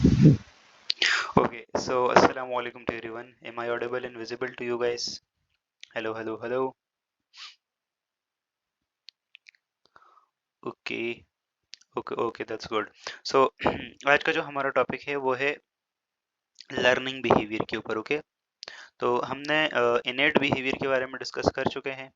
Okay, so assalamu alaikum to everyone. Am I audible and visible to you guys? Hello, hello, hello. Okay, okay, okay, that's good. So आज का जो हमारा topic है वो है learning behaviour के ऊपर. ओके, तो हमने इनेट बिहेवियर के बारे में डिस्कस कर चुके हैं.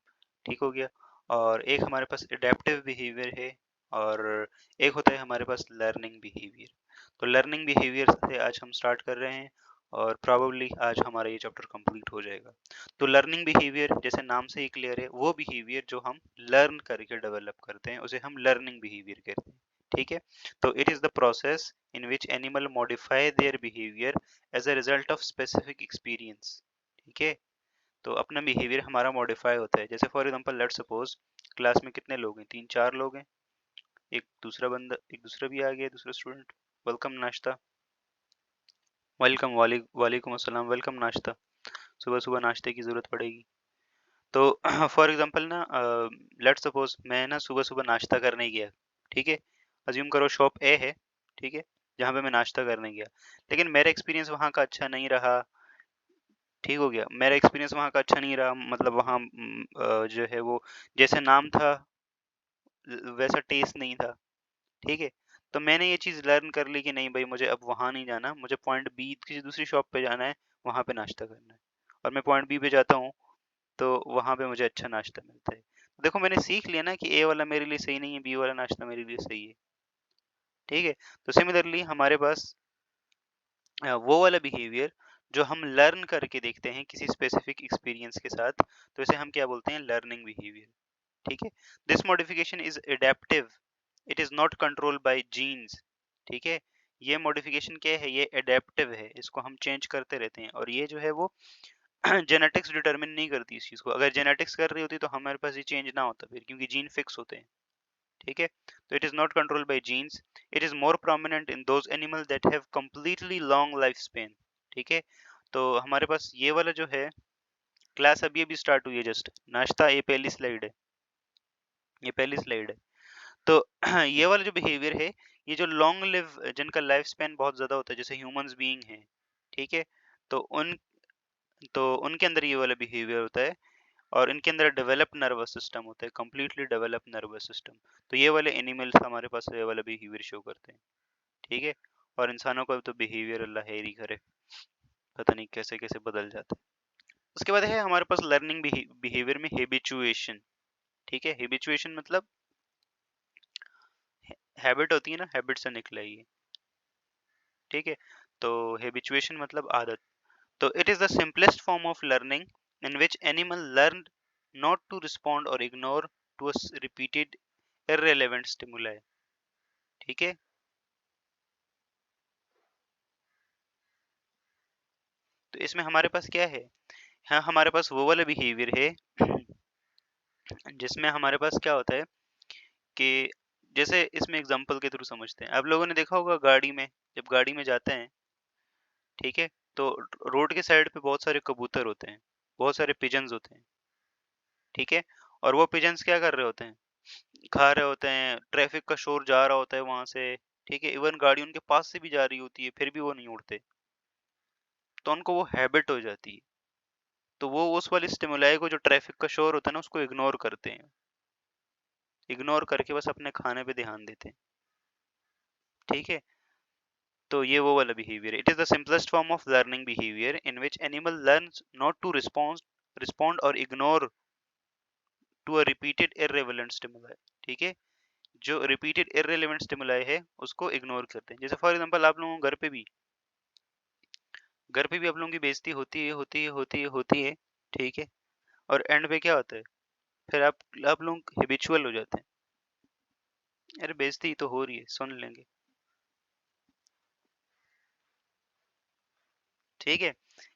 ठीक हो गया. और एक हमारे पास एडेप्टिव बिहेवियर है और एक होता है हमारे पास लर्निंग बिहेवियर. तो लर्निंग बिहेवियर से आज हम स्टार्ट कर रहे हैं और प्रॉबेबली आज हमारा ये चैप्टर कंप्लीट हो जाएगा. तो लर्निंग बिहेवियर जैसे नाम से ही क्लियर है, वो बिहेवियर जो हम लर्न करके डेवलप करते हैं उसे हम लर्निंग बिहेवियर कहते हैं. ठीक है. तो it is the process in which animal modify their behaviour as a result of specific experience. ठीक है. तो अपना बिहेवियर हमारा मॉडिफाई होता है. जैसे for example let's suppose class में कितने लोग हैं, 3-4 लोग हैं. एक दूसरा भी आ गया, दूसरा स्टूडेंट. वेलकम नाश्ता. वेलकम, वालेकुम अस्सलाम. वेलकम नाश्ता. सुबह सुबह नाश्ते की ज़रूरत पड़ेगी. तो फॉर एग्जांपल ना, लेट्स सपोज मैं ना सुबह सुबह नाश्ता करने गया. ठीक है. अज्यूम करो शॉप ए है. ठीक है. जहाँ पे मैं नाश्ता करने गया, लेकिन मेरा एक्सपीरियंस वहाँ का अच्छा नहीं रहा. ठीक हो गया. मेरा एक्सपीरियंस वहाँ का अच्छा नहीं रहा, मतलब वहाँ जो है वो जैसे नाम था वैसा टेस्ट नहीं था. ठीक है. तो मैंने ये चीज़ लर्न कर ली कि नहीं भाई, मुझे अब वहाँ नहीं जाना, मुझे पॉइंट बी किसी दूसरी शॉप पे जाना है, वहाँ पे नाश्ता करना है. और मैं पॉइंट बी पे जाता हूँ तो वहाँ पे मुझे अच्छा नाश्ता मिलता है. देखो मैंने सीख लिया ना कि ए वाला मेरे लिए सही नहीं है, बी वाला नाश्ता मेरे लिए सही है. ठीक है. तो सिमिलरली हमारे पास वो वाला बिहेवियर जो हम लर्न करके देखते हैं किसी स्पेसिफिक एक्सपीरियंस के साथ, तो इसे हम क्या बोलते हैं, लर्निंग बिहेवियर. ठीक है. This modification is adaptive. It is not controlled by genes. ठीक है. ये मॉडिफिकेशन क्या है, ये एडेप्टिव है, इसको हम चेंज करते रहते हैं. और ये जो है वो जेनेटिक्स डिटरमिन नहीं करती इस चीज को. अगर जेनेटिक्स कर रही होती तो हमारे पास ये चेंज ना होता फिर, क्योंकि जीन फिक्स होते हैं. ठीक है. तो it is not controlled by genes. It is more prominent in those animal that have completely long life span. ठीक है. तो हमारे पास ये वाला जो है, क्लास अभी अभी स्टार्ट हुई है जस्ट. नाश्ता ये पहली स्लाइड है, ये पहली स्लाइड है. तो ये वाला जो बिहेवियर है, ये जो लॉन्ग लिव, जिनका लाइफ स्पेन बहुत ज्यादा होता है, जैसे ह्यूमंस बीइंग है. ठीक है. तो उनके अंदर ये वाला बिहेवियर होता है. और इनके अंदर डेवलप नर्वस सिस्टम होता है, कंप्लीटली डेवलप नर्वस सिस्टम. तो ये वाले एनिमल्स हमारे पास ये वाला बिहेवियर शो करते हैं. ठीक है. और इंसानों का तो बिहेवियर अल्लाह हेर ही करे, पता नहीं कैसे कैसे बदल जाता है. उसके बाद है हमारे पास लर्निंग बिहेवियर में हेबिचुएशन. ठीक है. हेबिचुएशन मतलब हैबिट होती है ना, हैबिट से निकला है ये. ठीक है. तो हेबिचुएशन मतलब आदत. तो it is the simplest form of learning in which animal learn not to respond और ignore to a repeated irrelevant stimuli. ठीक है. तो इसमें हमारे पास क्या है, हाँ हमारे पास वो वाला बिहेवियर है जिसमें हमारे पास क्या होता है कि जैसे इसमें एग्जांपल के थ्रू समझते हैं. आप लोगों ने देखा होगा गाड़ी में, जब गाड़ी में जाते हैं. ठीक है. तो रोड के साइड पे बहुत सारे कबूतर होते हैं, बहुत सारे पिजन्स होते हैं. ठीक है. और वो पिजन्स क्या कर रहे होते हैं, खा रहे होते हैं, ट्रैफिक का शोर जा रहा होता है वहां से. ठीक है. इवन गाड़ी उनके पास से भी जा रही होती है, फिर भी वो नहीं उड़ते. तो उनको वो हैबिट हो जाती है. तो वो उस वाली स्टिमुलाई को, जो ट्रैफिक का शोर होता है ना, उसको इग्नोर करते हैं. इग्नोर करके बस अपने खाने पे ध्यान देते हैं. ठीक है. तो ये वो वाला behaviour. It is the simplest form of learning behaviour in which animal learns not to respond और ignore to a repeated irrelevant stimuli. ठीक है. जो रिपीटेड इररिलेवेंट स्टिमुलाई है उसको इग्नोर करते हैं. जैसे फॉर एग्जांपल आप लोगों को घर पे भी आप लोगों की बेइज्जती होती है. ठीक है. और एंड पे क्या होता है, फिर आप लोग हैबिचुअल हो जाते हैं. अरे बेइज्जती तो हो रही है, सुन लेंगे. ठीक है.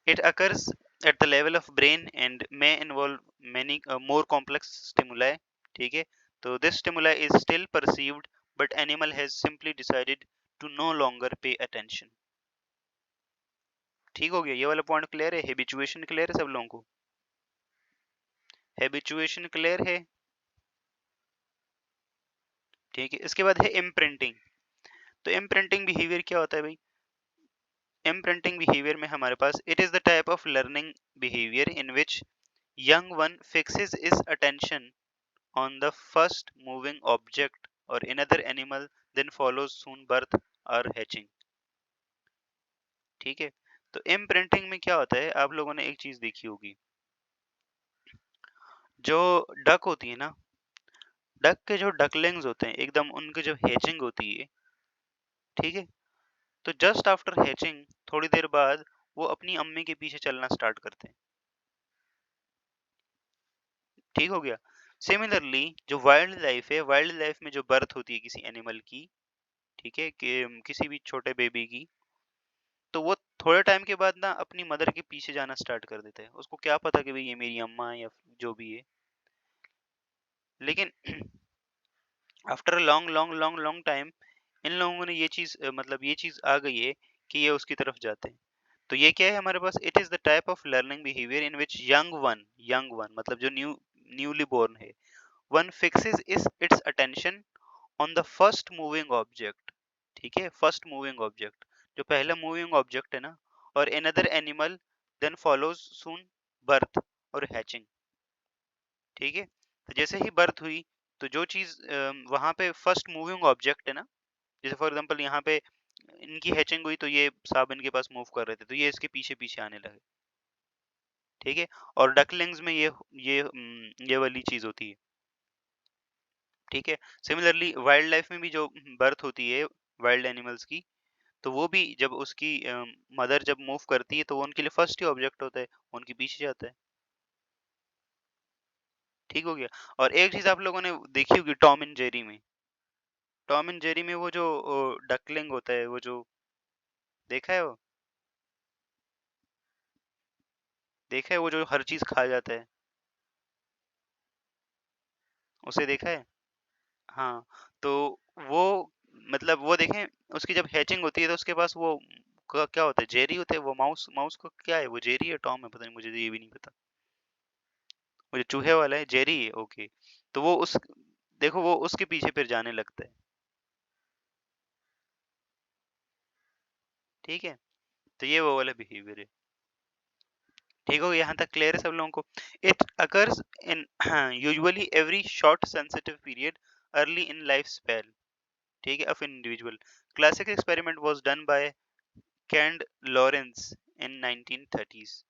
It occurs at the level of brain and may involve many more complex stimuli. ठीक है. तो this stimuli is still perceived but animal has simply decided to no longer pay attention. ठीक हो गया. ये वाला पॉइंट क्लियर है. Habituation clear है सब लोगों को. हैबिचुएशन क्लियर है. ठीक है. इसके बाद है इम्प्रिंटिंग. तो इम्प्रिंटिंग बिहेवियर क्या होता है भाई, इम्प्रिंटिंग बिहेवियर में हमारे पास it is the type of learning behaviour in which young one fixes his attention on the first moving object or another animal, then follows soon birth or hatching. ठीक है, तो इम्प्रिंटिंग में क्या होता है, आप लोगों ने एक चीज देखी होगी, जो डक होती है ना, डक के जो डकलिंग्स होते हैं एकदम, उनकी जब हैचिंग होती है, ठीक है, तो जस्ट आफ्टर हैचिंग थोड़ी देर बाद वो अपनी अम्मी के पीछे चलना स्टार्ट करते हैं। ठीक हो गया। सिमिलरली जो वाइल्ड लाइफ है, वाइल्ड लाइफ में जो बर्थ होती है किसी एनिमल की, ठीक है, कि किसी भी छोटे बेबी की, तो वो थोड़े टाइम के बाद ना अपनी मदर के पीछे जाना स्टार्ट कर देता है। उसको क्या पता कि भाई ये मेरी अम्मा है या जो भी है, लेकिन after a long long long long time in लोगों ने ये चीज मतलब ये चीज आ गई है कि ये उसकी तरफ जाते हैं। तो ये क्या है हमारे पास, it is the type of learning behaviour in which young one मतलब जो न्यूली बोर्न है, वन फिक्सेस इस its attention on the first moving object, ठीक है, फर्स्ट मूविंग ऑब्जेक्ट, जो पहला मूविंग ऑब्जेक्ट है ना, और एनदर एनिमल, देन फॉलोज सून बर्थ और हैचिंग। ठीक है, तो जैसे ही बर्थ हुई, तो जो चीज वहां पे फर्स्ट मूविंग ऑब्जेक्ट है ना, जैसे फॉर एग्जांपल यहाँ पे इनकी हैचिंग हुई, तो ये सांप इनके पास मूव कर रहे थे, तो ये इसके पीछे पीछे आने लगे। ठीक है, और डकलिंग्स में ये वाली चीज होती है। ठीक है, सिमिलरली वाइल्ड लाइफ में भी जो बर्थ होती है वाइल्ड एनिमल्स की, तो वो भी जब उसकी मदर जब मूव करती है, तो वो उनके लिए फर्स्ट ही ऑब्जेक्ट होता है, उनके पीछे जाता है। ठीक हो गया। और एक चीज आप लोगों ने देखी होगी टॉम एंड जेरी में, टॉम एंड जेरी में वो जो डकलिंग होता है, वो जो देखा है, वो देखा है, वो जो हर चीज खा जाता है, उसे देखा है। हाँ, तो वो मतलब वो देखें, उसकी जब हैचिंग होती है तो उसके पास वो क्या होता है, जेरी होता है, वो माउस माउस को क्या है, वो जेरी है टॉम है, पता नहीं, मुझे तो ये भी नहीं पता। वो जो चूहे वाला है जेरी है, ओके। तो वो उस देखो वो उसके पीछे फिर जाने लगता है। ठीक है, तो ये वो वाला बिहेवियर है। ठीक हो, यहाँ तक क्लियर है सब लोगों को। It occurs in usually every short sensitive period early in life span, ठीक है, of an individual. Classic experiment was done by Konrad Lorenz in 1930s।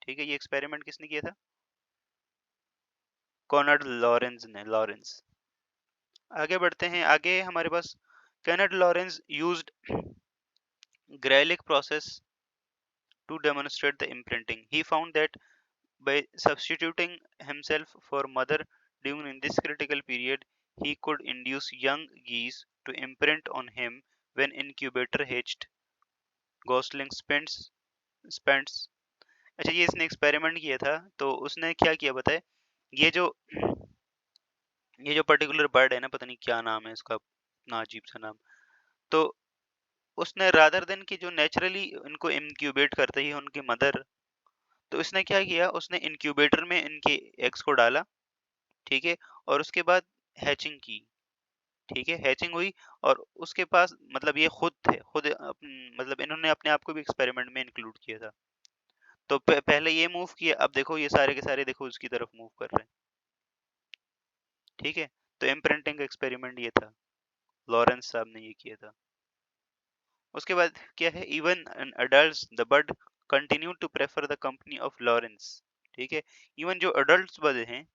ठीक है, ये एक्सपेरिमेंट किसने किया था, कॉनर्ड लॉरेंस ने, लॉरेंस। आगे बढ़ते हैं, आगे हमारे पास Konrad Lorenz used greylag process to demonstrate the imprinting. He found that by substituting himself for mother during this critical period, he could induce young geese to imprint on him when incubator hatched gosling spends। अच्छा, ये इसने experiment किया था, तो उसने क्या किया बताए, ये जो ये जो पर्टिकुलर बर्ड है ना, पता नहीं क्या नाम है इसका, इतना अजीब सा नाम, तो उसने रादर देन कि जो नेचुरली इनको इंक्यूबेट करते ही उनकी मदर, तो इसने क्या किया, उसने इंक्यूबेटर में इनके एग्स को डाला, ठीक है, और उसके बाद हैचिंग की। ठीक है, हैचिंग हुई, और उसके पास मतलब ये खुद थे, मतलब इन्होंने अपने आप को भी एक्सपेरिमेंट में इंक्लूड किया था। तो पहले ये मूव किया, अब देखो ये सारे के सारे देखो उसकी तरफ मूव कर रहे हैं। ठीक है, तो इम्प्रिंटिंग का एक्सपेरिमेंट ये था, लॉरेंस साहब ने ये किया था। उसके बाद क्या है, even in adults the bird continue to prefer the company of Lorenz. ठीक है, इवन जो अडल्ट्स बर्ड हैं,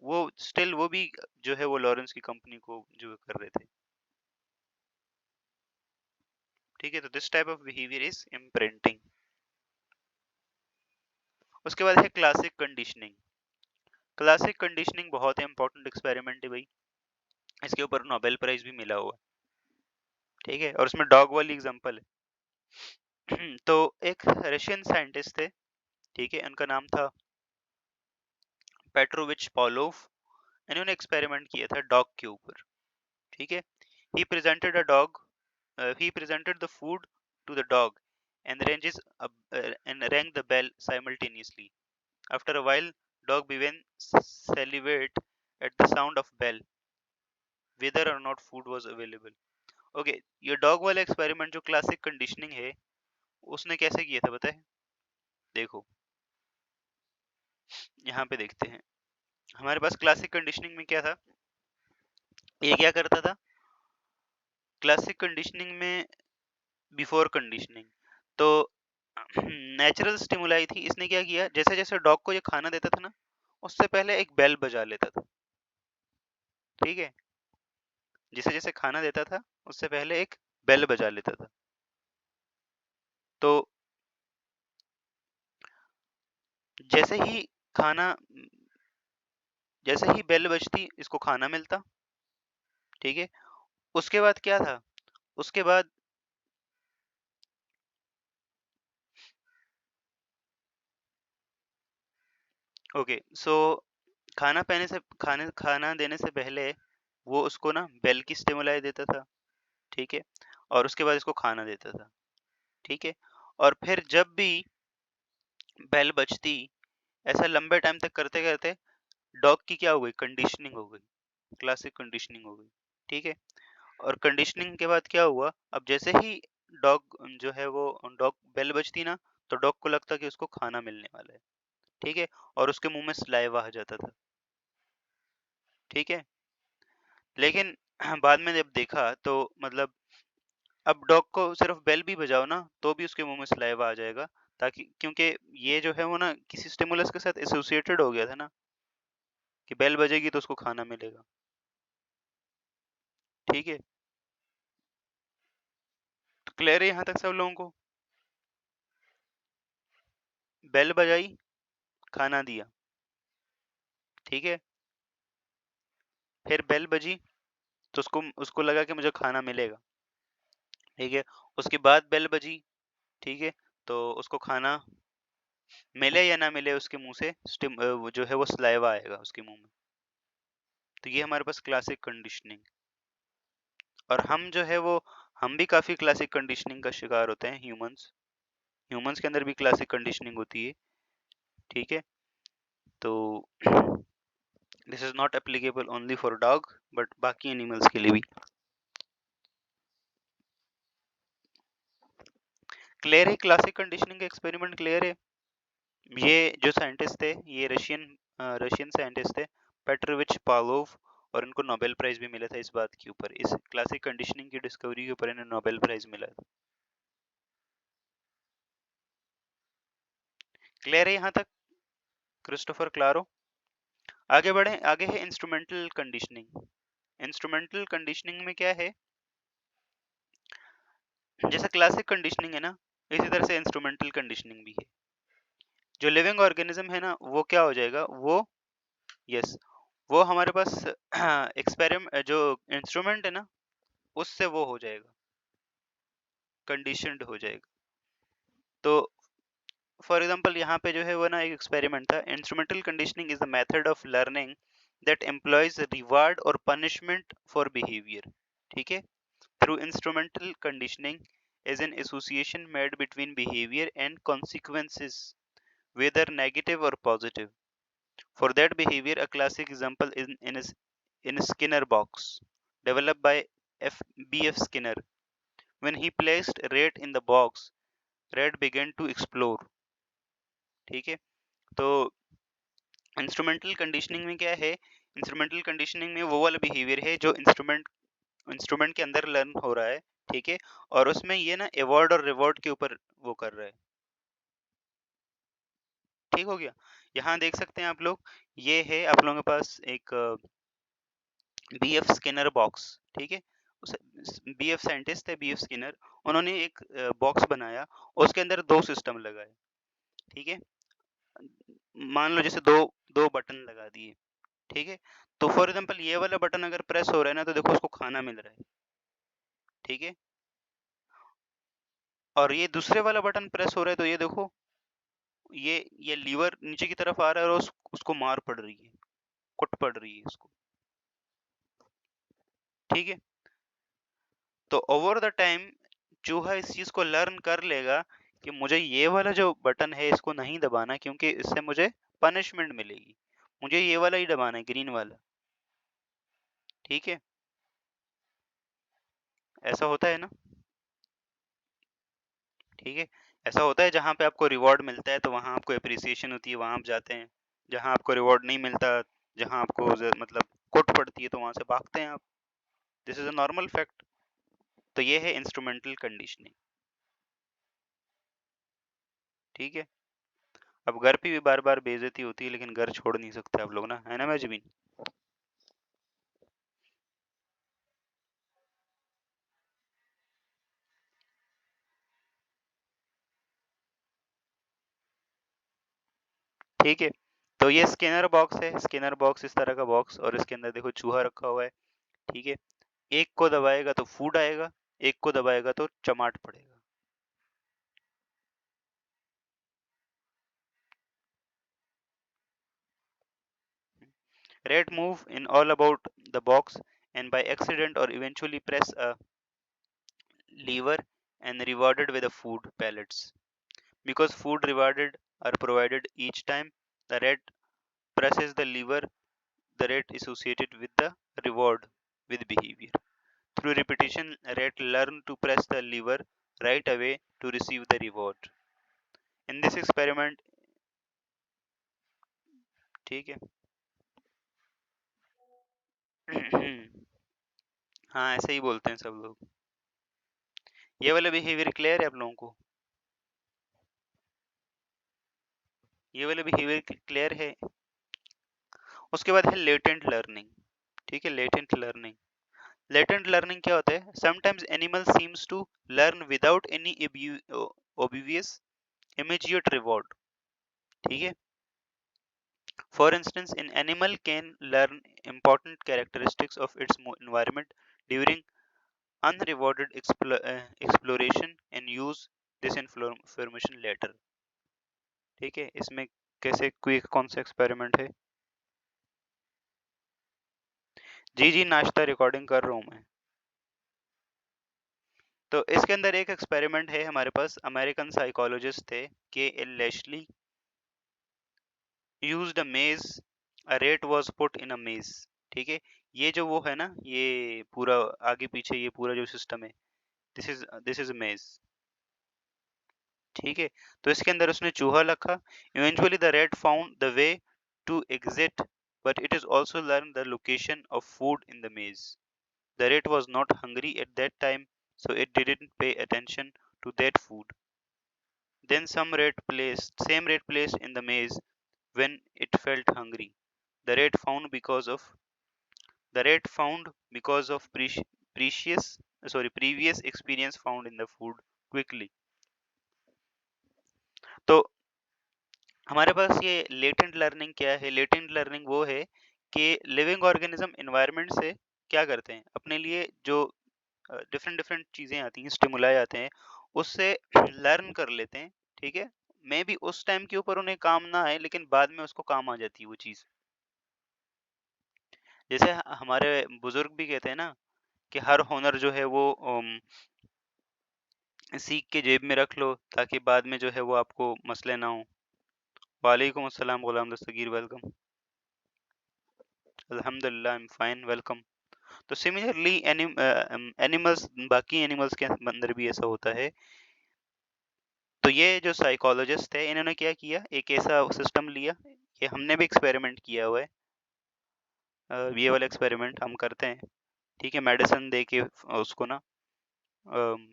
वो स्टिल वो भी जो है वो लॉरेंस की कंपनी को जो कर रहे थे। ठीक है, तो this type of behaviour is imprinting. उसके बाद है क्लासिक कंडीशनिंग। क्लासिक कंडीशनिंग बहुत ही इंपॉर्टेंट एक्सपेरिमेंट है भाई, इसके ऊपर नोबेल प्राइज भी मिला हुआ। ठीक है, और उसमें डॉग वाली एग्जांपल है। तो एक रशियन साइंटिस्ट थे, ठीक है, उनका नाम था पेट्रोविच पॉलोव। इन्होंने एक्सपेरिमेंट किया था डॉग के ऊपर। ठीक है, he presented a dog, he presented the food to the dog and and rang the bell simultaneously. After a while, dog began salivate at the sound of bell, whether or not food was available. Okay, ये dog वाला experiment जो classic conditioning है, उसने कैसे किया था पता है? देखो, यहाँ पे देखते हैं। हमारे पास क्लासिक कंडीशनिंग में क्या था? ये क्या करता था? क्लासिक कंडीशनिंग में बिफोर कंडीशनिंग, तो नेचुरल स्टिमुलाई थी। इसने क्या किया, जैसे जैसे डॉग को ये खाना देता था ना, उससे पहले एक बेल बजा लेता था। ठीक है, जैसे जैसे खाना देता था उससे पहले एक बेल बजा लेता था। तो जैसे ही खाना जैसे ही बेल बजती, इसको खाना मिलता। ठीक है, उसके बाद क्या था? उसके बाद ओके, सो खाना देने से पहले वो उसको ना बेल की स्टिमुलाई देता था। ठीक है, और उसके बाद इसको खाना देता था। ठीक है, और फिर जब भी बेल बजती, ऐसा लंबे टाइम तक करते करते डॉग की क्या हो गई, कंडीशनिंग हो गई, क्लासिक कंडीशनिंग हो गई। ठीक है, और कंडीशनिंग के बाद क्या हुआ, अब जैसे ही डॉग जो है वो डॉग बेल बजती ना, तो डॉग को लगता कि उसको खाना मिलने वाला है। ठीक है, और उसके मुंह में सलाइवा आ जाता था। ठीक है, लेकिन बाद में जब देखा तो मतलब अब डॉग को सिर्फ बेल भी बजाओ ना, तो भी उसके मुंह में सलाइवा आ जाएगा, ताकि क्योंकि ये जो है वो ना किसी स्टिमुलस के साथ एसोसिएटेड हो गया था ना, कि बेल बजेगी तो उसको खाना मिलेगा। ठीक है, तो क्लियर है यहाँ तक सब लोगों को? बेल बजाई, खाना दिया। ठीक है, फिर बेल बजी, तो उसको उसको लगा कि मुझे खाना मिलेगा। ठीक है, उसके बाद बेल बजी। ठीक है, तो उसको खाना मिले या ना मिले, उसके मुंह से वो जो है वो सलाइवा आएगा उसके मुंह में। तो ये हमारे पास क्लासिक कंडीशनिंग। और हम जो है वो हम भी काफी क्लासिक कंडीशनिंग का शिकार होते हैं, ह्यूमंस। ह्यूमंस के अंदर भी क्लासिक कंडीशनिंग होती है। ठीक है, तो this is not applicable only for dog, but बाकी एनिमल्स के लिए भी। क्लियर है? क्लासिक कंडीशनिंग का एक्सपेरिमेंट क्लियर है? ये जो साइंटिस्ट थे, ये रशियन साइंटिस्ट थे, पेट्रोविच पावलोव। और इनको नोबेल प्राइज भी मिला था इस बात के ऊपर, इस क्लासिक कंडीशनिंग की डिस्कवरी के ऊपर इन्हें नोबेल प्राइज मिला था। क्लियर है यहाँ तक, क्रिस्टोफर क्लारो? आगे बढ़े, आगे है इंस्ट्रूमेंटल कंडीशनिंग। इंस्ट्रूमेंटल कंडीशनिंग में क्या है, जैसे क्लासिक कंडीशनिंग है ना, इसी तरह से इंस्ट्रूमेंटल कंडीशनिंग भी है। जो लिविंग ऑर्गेनिज्म है ना, वो क्या हो जाएगा, वो यस, वो हमारे पास एक्सपेरिमेंट जो इंस्ट्रूमेंट है ना, उससे वो हो जाएगा, कंडीशनड हो जाएगा। तो फॉर एग्जांपल यहाँ पे जो है वो ना एक एक्सपेरिमेंट था। Instrumental conditioning is the method of learning that employees reward और पनिशमेंट फॉर बिहेवियर। ठीक है, through instrumental conditioning is an association made between behavior and consequences, whether negative or positive. For that behavior, a classic example is in Skinner box, developed by B.F. Skinner. When he placed Rat in the box, Rat began to explore. ठीक है, तो instrumental conditioning में क्या है, instrumental conditioning में वो वाला behaviour है जो इंस्ट्रूमेंट के अंदर लर्न हो रहा है। ठीक है, और उसमें ये ना अवॉर्ड और रिवॉर्ड के ऊपर वो कर रहा है। ठीक हो गया? यहाँ देख सकते हैं आप लोग, ये है आप लोगों के पास एक बीएफ स्किनर बॉक्स। ठीक है, बीएफ साइंटिस्ट है, बीएफ स्किनर। उन्होंने एक बॉक्स बनाया, उसके अंदर दो सिस्टम लगाए। ठीक है, मान लो जैसे दो दो बटन लगा दिए। ठीक है, तो फॉर एग्जांपल ये वाला बटन अगर प्रेस हो रहा है ना, तो देखो उसको खाना मिल रहा है। ठीक है, और ये दूसरे वाला बटन प्रेस हो रहा है, तो ये देखो, ये लीवर नीचे की तरफ आ रहा है और उसको मार पड़ रही है, कुट पड़ रही है उसको। ठीक है, तो ओवर द टाइम चूहा इस चीज को लर्न कर लेगा कि मुझे ये वाला जो बटन है इसको नहीं दबाना, क्योंकि इससे मुझे पनिशमेंट मिलेगी, मुझे ये वाला ही दबाना है, ग्रीन वाला। ठीक है, ऐसा होता है ना? ठीक है, ऐसा होता है जहाँ पे आपको रिवॉर्ड मिलता है तो वहाँ आपको एप्रिसिएशन होती है, वहाँ आप जाते हैं। जहाँ आपको रिवॉर्ड नहीं मिलता, जहाँ आपको मतलब कुट पड़ती है तो वहाँ से भागते हैं आप। This is a normal fact. तो ये है इंस्ट्रूमेंटल कंडीशनिंग। ठीक है। अब घर पे भी बार बार बेइज्जती होती है लेकिन घर छोड़ नहीं सकते आप लोग ना, है ना मैजबीन? ठीक है। तो ये स्किनर बॉक्स है, स्किनर बॉक्स इस तरह का बॉक्स, और इसके अंदर देखो चूहा रखा हुआ है। ठीक है। एक को दबाएगा तो फूड आएगा, एक को दबाएगा तो चमाट पड़ेगा। Rat move in all about the box and by accident or eventually press a lever and rewarded with the food pellets. Because food rewarded are provided each time the rat presses the lever, the rat associated with the reward with behavior. Through repetition, rat learn to press the lever right away to receive the reward. In this experiment, ठीक है। हाँ, ऐसे ही बोलते हैं सब लोग। ये वाला बिहेवियर क्लियर है आप लोगों को? ये वाला बिहेवियर क्लियर है? उसके बाद है लेटेंट लर्निंग। ठीक है, लेटेंट लर्निंग। लेटेंट लर्निंग क्या होता है? Sometimes animal seems to learn without any obvious immediate reward. ठीक है। For instance, an animal can learn important characteristics of its environment during unrewarded exploration and use this information later. ठीक है। इसमें कैसे, कोई कौन सा एक्सपेरिमेंट है? जी जी, नाश्ता रिकॉर्डिंग कर रहा हूँ मैं। तो इसके अंदर एक एक्सपेरिमेंट है हमारे पास। अमेरिकन साइकोलॉजिस्ट थे के L लेशली used a maze, a rat was put in a maze. ठीक है। ये जो वो है ना, ये पूरा आगे पीछे ये पूरा जो सिस्टम है, दिस इज मेज। ठीक है। तो इसके अंदर उसने चूहा रखा। Eventually the rat found the way to exit, but it is also learn the location of food in the maze. The rat was not hungry at that time, so it didn't pay attention to that food. Then same rat placed in the maze when it felt hungry. The rat found because of the rat found because of previous experience found in the food quickly. तो हमारे पास ये latent learning क्या है? Latent learning वो है कि living organism environment से क्या करते हैं, अपने लिए जो डिफरेंट डिफरेंट चीजें आती हैं, स्टिमुलाई आते हैं, उससे लर्न कर लेते हैं। ठीक है। मे बी उस टाइम के ऊपर उन्हें काम ना आए लेकिन बाद में उसको काम आ जाती है वो चीज। जैसे हमारे बुजुर्ग भी कहते हैं ना कि हर हुनर जो है वो सीख के जेब में रख लो ताकि बाद में जो है वो आपको मसले ना हो। वालेकुम अस्सलाम गुलाम दस्तगीर, वेलकम। अल्हम्दुलिल्लाह, आई एम फाइन, वेलकम। तो सिमिलरली एनिमल्स, बाकी एनिमल्स के अंदर भी ऐसा होता है। तो ये जो साइकोलॉजिस्ट है इन्होंने क्या किया, एक ऐसा सिस्टम लिया, ये हमने भी एक्सपेरिमेंट किया हुआ है। ये वाला एक्सपेरिमेंट हम करते हैं। ठीक है। मेडिसिन दे के उसको ना, अम,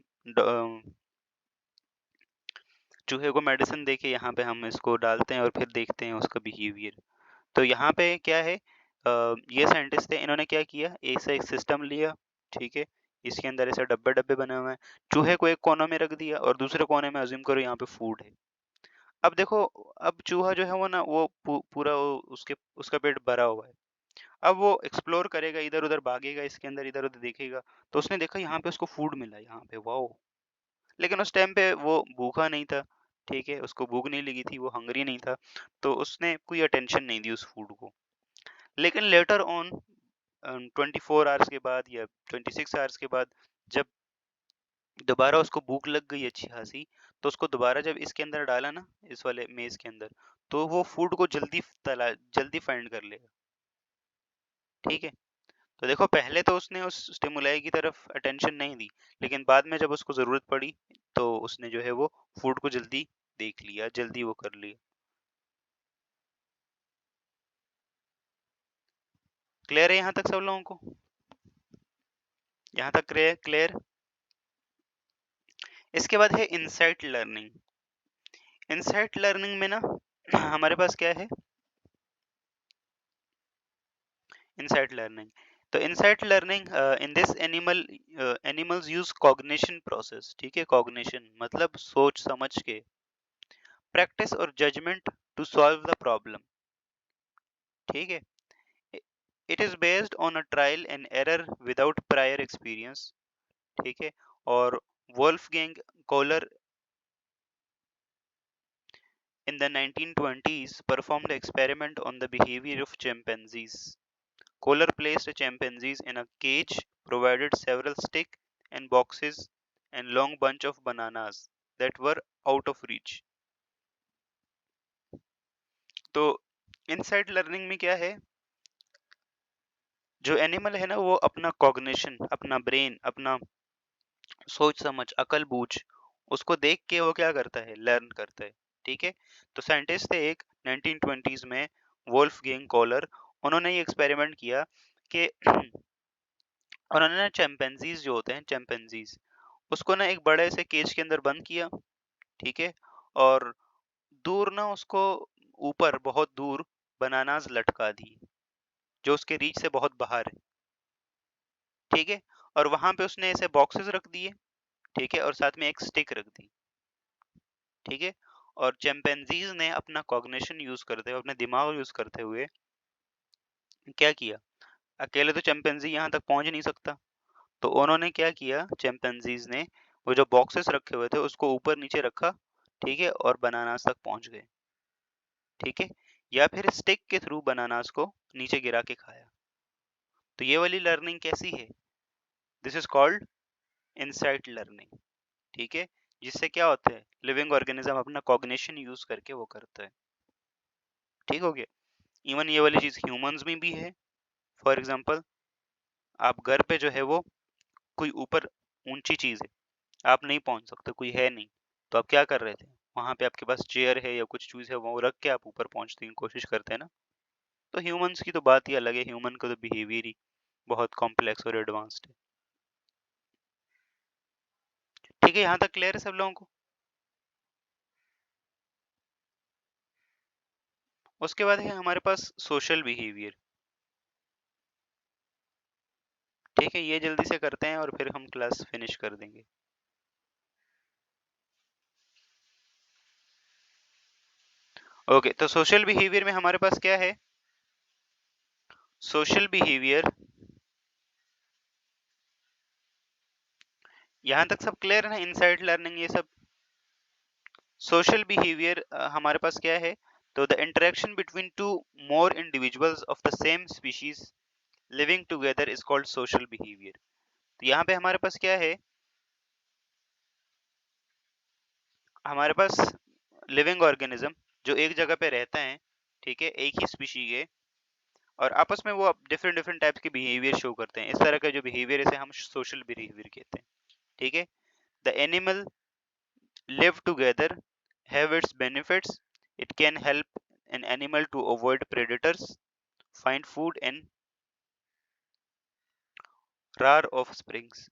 चूहे को मेडिसिन दे के यहाँ पे हम इसको डालते हैं और फिर देखते हैं उसका बिहेवियर। तो यहाँ पे क्या है, ये साइंटिस्ट थे, इन्होंने क्या किया, ऐसा एक सिस्टम लिया। ठीक है। इसके अंदर ऐसे डब्बे डब्बे बने हुए हैं। चूहे को एक कोने में रख दिया और दूसरे कोने में अज्यूम करो यहाँ पे फूड है। अब देखो, अब चूहा जो है वो ना वो पूरा उसके उसका पेट भरा हुआ है। अब वो एक्सप्लोर करेगा, इधर उधर भागेगा, इसके अंदर इधर उधर देखेगा। तो उसने देखा यहाँ पे उसको फूड मिला यहाँ पे, वाओ। लेकिन उस टाइम पे वो भूखा नहीं था। ठीक है। उसको भूख नहीं लगी थी, वो हंगरी नहीं था। तो उसने कोई अटेंशन नहीं दी उस फूड को। लेकिन लेटर ऑन 24 आवर्स के बाद या 26 आवर्स के बाद, जब दोबारा उसको भूख लग गई अच्छी खासी, तो उसको दोबारा जब इसके अंदर डाला ना, इस वाले मेज के अंदर, तो वो फूड को जल्दी फाइंड कर लेगा। ठीक है। तो देखो, पहले तो उसने उस स्टिमुलाई की तरफ अटेंशन नहीं दी, लेकिन बाद में जब उसको जरूरत पड़ी तो उसने जो है वो फूड को जल्दी देख लिया, जल्दी वो कर लिया। क्लियर है यहाँ तक सब लोगों को? यहाँ तक क्लियर? इसके बाद है इनसाइट लर्निंग। इनसाइट लर्निंग में ना हमारे पास क्या है, इनसाइट लर्निंग। तो insight learning in this animals use cognition process, ठीक है, कॉग्निशन मतलब सोच समझ के, प्रैक्टिस और judgement to solve the problem, ठीक है। It is based on a trial and error without prior experience, ठीक है। और Wolfgang Kohler in the 1920s performed an experiment on the behavior of chimpanzees. Kohler placed chimpanzees in a cage, provided several sticks and boxes and long bunch of bananas that were out of reach. तो insight learning में क्या है, जो animal है ना वो अपना cognition, अपना ब्रेन, अपना सोच समझ, अकल बूझ, उसको देख के वो क्या करता है, लर्न करता है, ठीक है। तो साइंटिस्ट थे एक 1920s में, वोल्फगैंग कॉलर, उन्होंने ये एक्सपेरिमेंट किया कि उन्होंने ना चैंपेंजीज जो होते हैं, चैंपेंजीज, उसको ना एक बड़े से केज के अंदर बंद किया, ठीक है। और दूर ना उसको, ऊपर बहुत दूर बनानास लटका दी, जो उसके रीच से बहुत बाहर है, ठीक है। और वहां पे उसने ऐसे बॉक्सेस रख दिए, ठीक है, और साथ में एक स्टिक रख दी, ठीक है। और चैंपेंजीज ने अपना कॉग्निशन यूज करते हुए, अपने दिमाग यूज करते हुए क्या किया, अकेले तो चैंपेंजी यहाँ तक पहुंच नहीं सकता, तो उन्होंने क्या किया, चैंपेंजीज ने वो जो बॉक्सेस रखे हुए थे उसको ऊपर नीचे रखा, ठीक है, और बनानास तक पहुंच गए, ठीक है। या फिर स्टिक के थ्रू बनानास को नीचे गिरा के खाया। तो ये वाली लर्निंग कैसी है, this is called insight learning, ठीक है। जिससे क्या होता है, लिविंग ऑर्गेनिज्म अपना कॉग्निशन यूज करके वो करता है, ठीक हो गया। इवन ये वाली चीज ह्यूमंस में भी है। फॉर एग्जांपल, आप घर पे जो है वो कोई ऊपर ऊंची चीज है, आप नहीं पहुंच सकते, कोई है नहीं, तो आप क्या कर रहे थे, वहां पे आपके पास चेयर है या कुछ चीज है, वो रख के आप ऊपर पहुंचने की कोशिश करते हैं ना। तो ह्यूमंस की तो बात ही अलग है, ह्यूमन का तो बिहेवियर ही बहुत कॉम्प्लेक्स और एडवांस्ड है, ठीक है। यहाँ तक क्लियर है सब लोगों को? उसके बाद है हमारे पास सोशल बिहेवियर, ठीक है। ये जल्दी से करते हैं और फिर हम क्लास फिनिश कर देंगे। ओके, तो सोशल बिहेवियर में हमारे पास क्या है, सोशल बिहेवियर, यहाँ तक सब क्लियर है ना, इनसाइट लर्निंग ये सब। सोशल बिहेवियर हमारे पास क्या है, तो the interaction between two more individuals of the same species living together is called social behaviour. तो यहाँ पे हमारे पास क्या है, हमारे पास लिविंग ऑर्गेनिज्म जो एक जगह पे रहता है, ठीक है, एक ही स्पीशी के, और आपस में वो डिफरेंट डिफरेंट टाइप्स के बिहेवियर शो करते हैं। इस तरह का जो बिहेवियर है इसे हम सोशल बिहेवियर कहते हैं, ठीक है। The animal live together have its benefits. It can help an animal to avoid predators, find food and rear offsprings.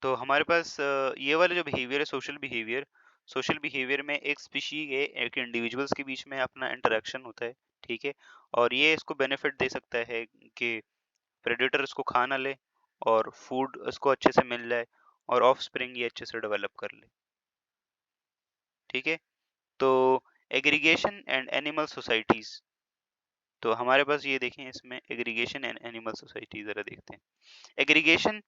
तो हमारे पास ये वाला जो बिहेवियर है, सोशल बिहेवियर में एक स्पीशी के, एक इंडिविजुअल्स के बीच में अपना इंटरेक्शन होता है, ठीक है। और ये इसको बेनिफिट दे सकता है कि प्रेडेटर इसको खा ना ले, और फूड इसको अच्छे से मिल जाए, और ऑफ स्प्रिंग ये अच्छे से डेवलप कर ले, ठीक है। तो एग्रीगेशन एंड एनिमल सोसाइटीज, तो हमारे पास ये देखें, इसमें एग्रीगेशन एंड एनिमल सोसाइटी जरा देखते हैं। Aggregation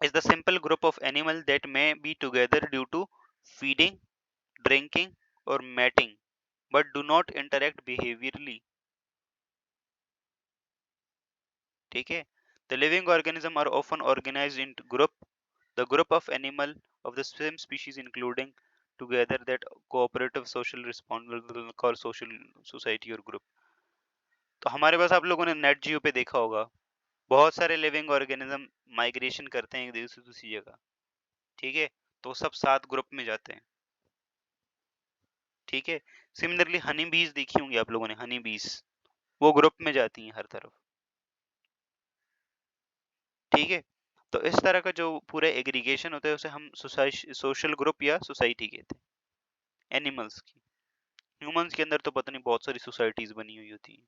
is the simple group of animal that may be together due to feeding, drinking or mating but do not interact behaviorally, ठीक है। The living organism are often organized into group, the group of animal of the same species including together that cooperative social responsible or social society or group। तो हमारे पास आप लोगों ने net जियो पे देखा होगा, बहुत सारे लिविंग ऑर्गेनिज्म माइग्रेशन करते हैं एक जगह से दूसरी जगह, ठीक है, तो सब 7 ग्रुप में जाते हैं। ठीक है, सिमिलरली हनी बीज देखी होंगी आप लोगों ने, हनी बीज वो ग्रुप में जाती हैं हर तरफ। ठीक है, तो इस तरह का जो पूरा एग्रीगेशन होता है उसे हम सोशल ग्रुप या सोसाइटी कहते हैं एनिमल्स की। ह्यूमंस के अंदर तो पता नहीं बहुत सारी सोसाइटीज बनी हुई होती हैं।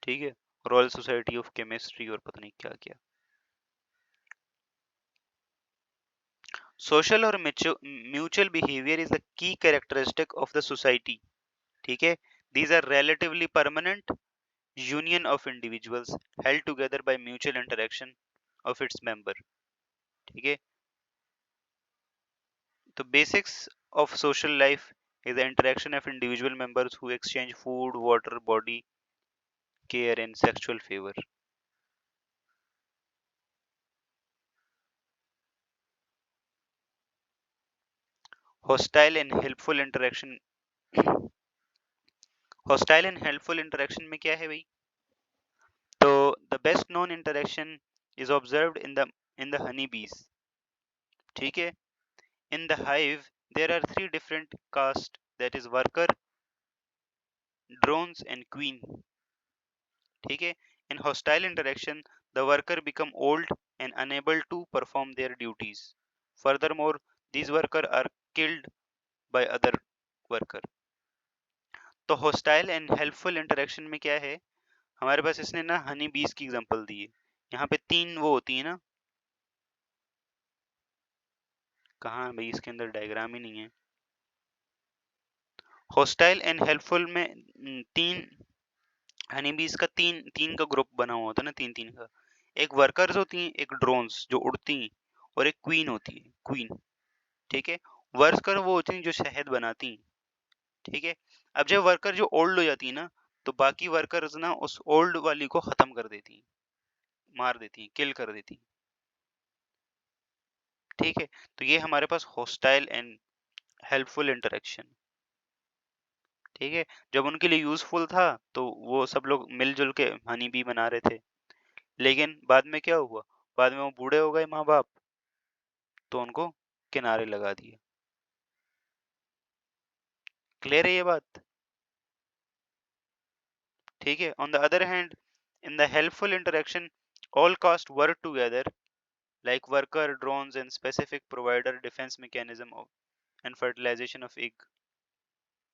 ठीक है, रॉयल सोसाइटी ऑफ केमिस्ट्री और पता नहीं क्या क्या। सोशल और mutual behaviour is the key characteristic of the society. ठीक है, these are relatively permanent union of individuals held together by mutual interaction of its member। ठीक है, तो basics of social life is the interaction of individual members who exchange food, water, body care and sexual favor। hostile and helpful interaction hostile and helpful interaction में क्या है भाई? तो the best known interaction is observed in the honeybees। ठीक है, in the hive there are three different castes, that is worker, drones and queen। ठीक है, in hostile interaction the worker become old and unable to perform their duties। Furthermore, these worker are killed by other worker। तो hostile and helpful interaction में क्या है, हमारे पास इसने ना हनी बीज की एग्जांपल दी है। यहाँ पे 3 वो होती है ना, कहाँ है भाई, इसके अंदर डायग्राम ही नहीं है। हॉस्टाइल एंड हेल्पफुल में 3 हनी बीज का तीन का ग्रुप बना हुआ होता है ना, तीन तीन का। एक वर्कर्स होती हैं, एक ड्रोन्स जो उड़ती हैं, और एक क्वीन होती है, क्वीन। ठीक है, वर्कर वो होती हैं जो शहद बनाती हैं। ठीक है, अब जब वर्कर जो ओल्ड हो जाती है ना, तो बाकी वर्कर्स ना उस ओल्ड वाली को खत्म कर देती हैं, मार देती हैं, किल कर देती हैं। ठीक है, तो ये हमारे पास हॉस्टाइल एंड हेल्पफुल इंटरेक्शन। ठीक है, जब उनके लिए यूजफुल था तो वो सब लोग मिलजुल के हनी बी बना रहे थे, लेकिन बाद में क्या हुआ, बाद में वो बूढ़े हो गए माँ बाप, तो उनको किनारे लगा दिया। क्लियर है ये बात? ठीक है, on the other hand in the helpful interaction all caste work together like worker, drones and specific provider defense mechanism of and fertilization of egg,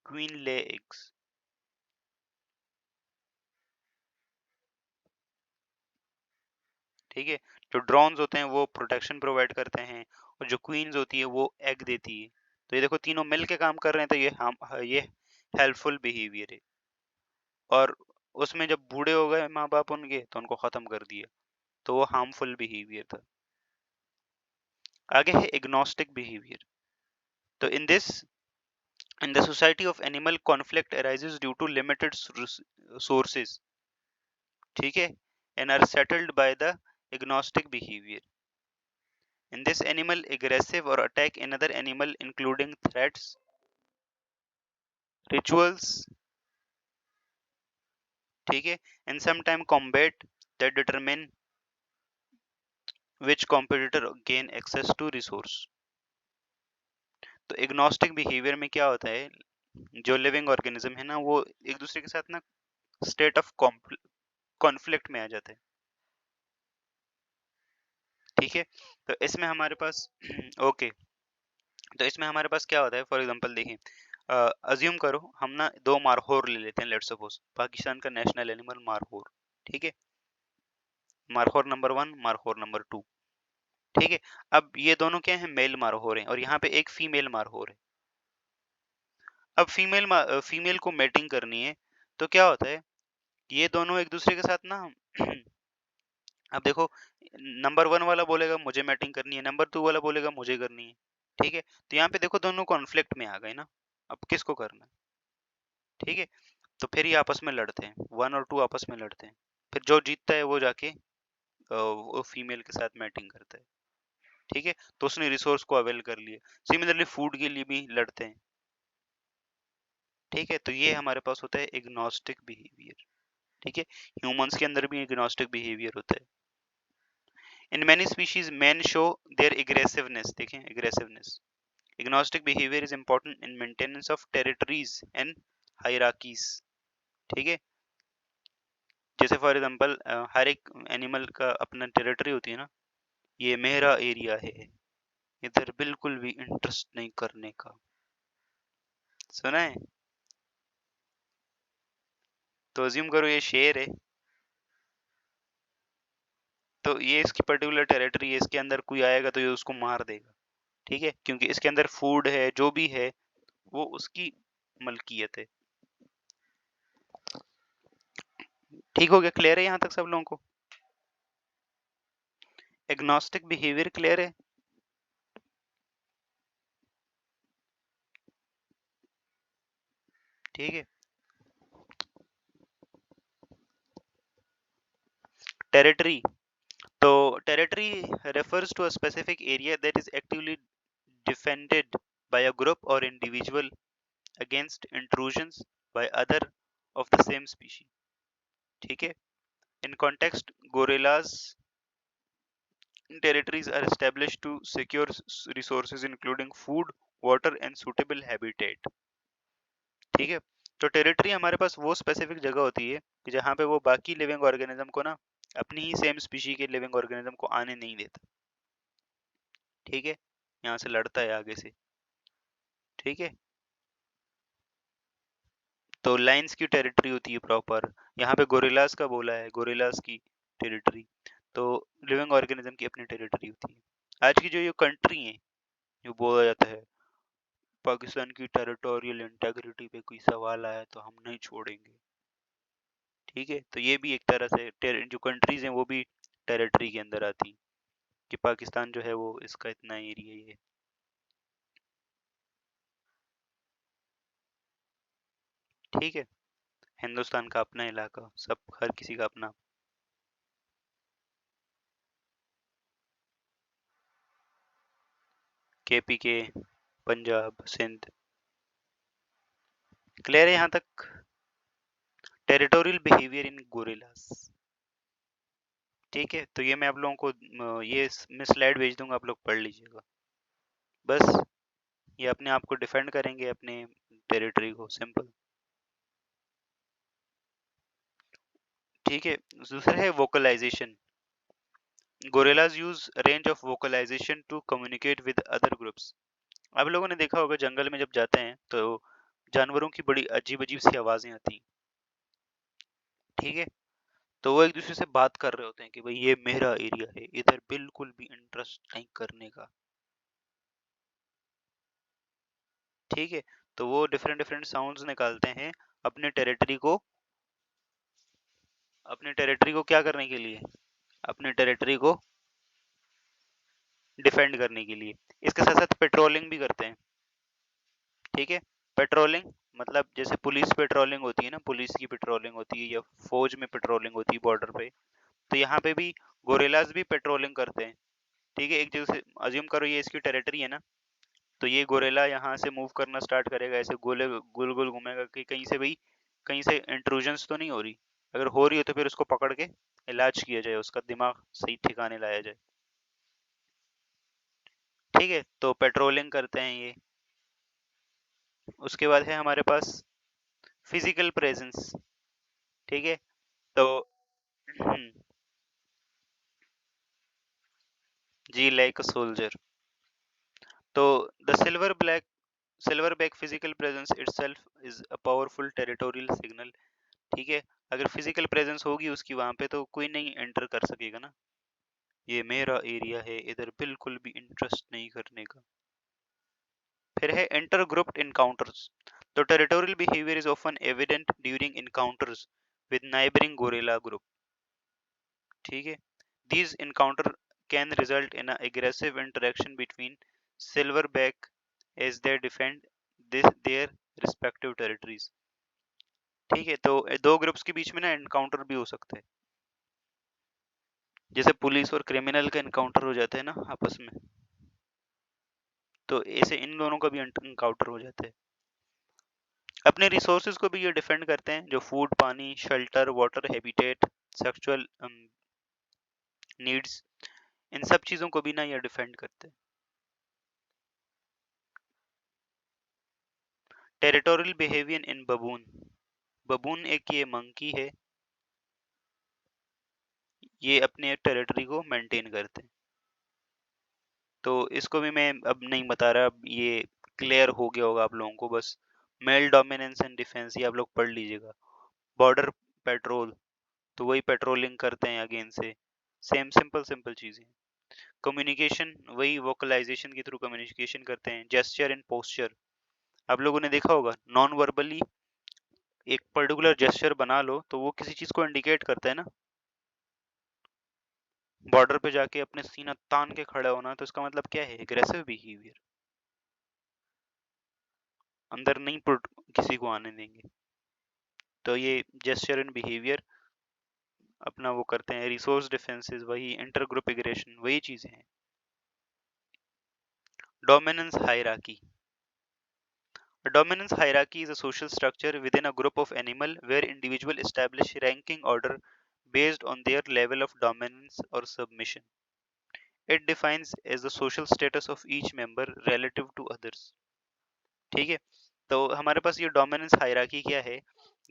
queen lay eggs। ठीक है, जो ड्रोन्स होते हैं वो प्रोटेक्शन प्रोवाइड करते हैं, और जो क्वींस होती है वो एग देती है। तो ये देखो तीनों मिल के काम कर रहे हैं, तो ये हेल्पफुल बिहेवियर है। और उसमें जब बूढ़े हो गए माँ बाप उनके, तो उनको खत्म कर दिया, तो वो हार्मफुल बिहेवियर था। आगे है एग्नोस्टिक बिहेवियर। तो in the society of animal conflict arises due to limited sources। ठीक है, and are settled by the agnostic behavior। In this animal aggressive or attack another animal including threats, rituals, ठीक है, and sometime combat that determine which competitor gain access to resource। तो agnostic behaviour में क्या होता है, जो living organism है ना वो एक दूसरे के साथ ना स्टेट ऑफ कॉन्फ्लिक्ट में आ जाते हैं। ठीक है, तो इसमें हमारे पास ओके तो इसमें हमारे पास क्या होता है, फॉर एग्जांपल देखिए, अज्यूम करो हम ना दो मारहोर ले लेते हैं, लेट्स सपोज पाकिस्तान का नेशनल एनिमल मारहोर। ठीक है, मारहोर नंबर 1, मारहोर नंबर 2। ठीक है, अब ये दोनों क्या हैं, मेल मारहोर हैं, और यहाँ पे एक फीमेल मारहोर है। अब फीमेल को मेटिंग करनी है, तो क्या होता है, ये दोनों एक दूसरे के साथ ना अब देखो, नंबर 1 वाला बोलेगा मुझे मैटिंग करनी है, नंबर 2 वाला बोलेगा मुझे करनी है। ठीक है, तो यहाँ पे देखो दोनों कॉन्फ्लिक्ट में आ गए ना, अब किसको करना है। ठीक है, तो फिर ये आपस में लड़ते हैं, 1 और 2 आपस में लड़ते हैं, फिर जो जीतता है वो जाके वो फीमेल के साथ मैटिंग करता है। ठीक है, तो उसने रिसोर्स को अवेल कर लिया। सिमिलरली फूड के लिए भी लड़ते हैं। ठीक है, तो ये हमारे पास होता है एग्नोस्टिक बिहेवियर। ठीक है, ह्यूमंस के अंदर भी एग्नोस्टिक बिहेवियर होता है। In many species, men show their aggressiveness. देखें aggressiveness. Agnostic behavior is important in maintenance of territories and hierarchies. ठीक है, जैसे फॉर एग्जांपल हर एक एनिमल का अपना टेरिटरी होती है ना, ये मेरा एरिया है, इधर बिल्कुल भी इंटरेस्ट नहीं करने का। सुना है? तो अज्यूम करो ये शेर है, तो ये इसकी पर्टिकुलर टेरिटरी है, इसके अंदर कोई आएगा तो ये उसको मार देगा। ठीक है, क्योंकि इसके अंदर फूड है, जो भी है वो उसकी मलकियत है। ठीक हो गया? क्लियर है यहाँ तक सब लोगों को? एग्नोस्टिक बिहेवियर क्लियर है? ठीक है। टेरिटरी, तो territory refers to a specific area that is actively defended by a group or individual against intrusions by other of the same species. ठीक है, in context gorillas territories are established to secure resources including food, water and suitable habitat. ठीक है, तो territory हमारे पास वो specific जगह होती है कि जहाँ पे वो बाकी लिविंग ऑर्गेनिज्म को ना अपनी ही सेम स्पीशी के लिविंग ऑर्गेनिज्म को आने नहीं देता। ठीक है, यहाँ से लड़ता है आगे से। ठीक है, तो लाइन्स की टेरिटरी होती है प्रॉपर। यहाँ पे गोरिल्लास का बोला है, गोरिल्लास की टेरिटरी। तो लिविंग ऑर्गेनिज्म की अपनी टेरिटरी होती है। आज की जो ये कंट्री है, जो बोला जाता है पाकिस्तान की टेरिटोरियल इंटेग्रिटी पे कोई सवाल आया तो हम नहीं छोड़ेंगे। ठीक है, तो ये भी एक तरह से जो कंट्रीज हैं वो भी टेरिटरी के अंदर आती कि पाकिस्तान जो है वो इसका इतना एरिया ही है। ठीक है, हिंदुस्तान का अपना इलाका, सब हर किसी का अपना। KPK, पंजाब, सिंध। क्लियर है यहाँ तक? Territorial behaviour in gorillas. ठीक है, तो ये मैं आप लोगों को ये मैं स्लाइड भेज दूंगा, आप लोग पढ़ लीजिएगा। बस ये अपने आप को डिफेंड करेंगे, अपने टेरिटरी को, सिंपल। ठीक है, दूसरा है vocalisation. Gorillas use range of vocalisation to communicate with other groups. आप लोगों ने देखा होगा जंगल में जब जाते हैं तो जानवरों की बड़ी अजीब अजीब सी आवाजें आती हैं। ठीक है, तो वो एक दूसरे से बात कर रहे होते हैं कि भाई ये मेरा एरिया है, इधर बिल्कुल भी इंटरेस्ट नहीं करने का। ठीक है, तो वो डिफरेंट डिफरेंट साउंड्स निकालते हैं अपने टेरिटरी को, अपने टेरिटरी को क्या करने के लिए, अपने टेरिटरी को डिफेंड करने के लिए। इसके साथ साथ पेट्रोलिंग भी करते हैं। ठीक है, पेट्रोलिंग मतलब जैसे पुलिस पेट्रोलिंग होती है ना, पुलिस की पेट्रोलिंग होती है या फौज में पेट्रोलिंग होती है बॉर्डर पे, तो यहाँ पे भी गोरिल्लास भी पेट्रोलिंग करते हैं। ठीक है, एक जगह से अज्यूम करो ये इसकी टेरिटरी है ना, तो ये गोरेला यहाँ से मूव करना स्टार्ट करेगा, ऐसे गोले गोल गोल घूमेगा कि कहीं से भाई, कहीं से इंट्रूजन्स तो नहीं हो रही। अगर हो रही हो तो फिर उसको पकड़ के इलाज किया जाए, उसका दिमाग सही ठिकाने लाया जाए। ठीक है, तो पेट्रोलिंग करते हैं ये। उसके बाद है हमारे पास फिजिकल प्रेजेंस। ठीक है, तो जी लाइक अ सोल्जर। तो the silver back physical presence itself is a powerful territorial signal. ठीक है, अगर फिजिकल प्रेजेंस होगी उसकी वहां पे तो कोई नहीं एंटर कर सकेगा ना, ये मेरा एरिया है, इधर बिल्कुल भी इंटरेस्ट नहीं करने का। फिर है इंटर ग्रुप इनकाउंटर्स। तो territorial behaviour is often evident during encounters with neighbouring gorilla group. ठीक है, these encounter can result in an aggressive interaction between silverback as they defend their respective territories। ठीक है, तो दो ग्रुप्स के बीच में ना एनकाउंटर भी हो सकते हैं, जैसे पुलिस और क्रिमिनल का एनकाउंटर हो जाता है ना आपस में, तो ऐसे इन दोनों का भी एनकाउंटर हो जाता है। अपने रिसोर्सेज को भी ये डिफेंड करते हैं, जो फूड, पानी, shelter, water, habitat, sexual needs. इन सब चीजों को भी ना ये डिफेंड करते हैं। टेरिटोरियल बिहेवियर इन बबून, बबून एक ये मंकी है, ये अपने टेरिटरी को मेंटेन करते हैं। तो इसको भी मैं अब नहीं बता रहा, अब ये क्लियर हो गया होगा आप लोगों को। बस मेल डोमिनेंस एंड डिफेंस ये आप लोग पढ़ लीजिएगा। बॉर्डर पेट्रोल, तो वही पेट्रोलिंग करते हैं अगेन से, सेम सिंपल सिंपल चीजें। कम्युनिकेशन, वही वोकलाइजेशन के थ्रू कम्युनिकेशन करते हैं। जेस्चर एंड पोस्चर, आप लोगों ने देखा होगा नॉन वर्बली एक पर्टिकुलर जेस्चर बना लो तो वो किसी चीज को इंडिकेट करता है ना। बॉर्डर पे जाके अपने सीना तान के खड़ा होना, तो इसका मतलब क्या है? एग्रेसिव बिहेवियर, अंदर नहीं किसी को आने देंगे। तो ये जेस्चर एंड बिहेवियर अपना वो करते हैं। रिसोर्स डिफेंसेस, वही इंटर ग्रुप एग्रेशन, वही चीजें हैं। Dominance hierarchy, a dominance hierarchy is a social structure within a group of animal where individuals establish ranking order based on their level of dominance or submission. It defines as the social status of each member relative to others. ठीक है, तो हमारे पास ये dominance hierarchy क्या है,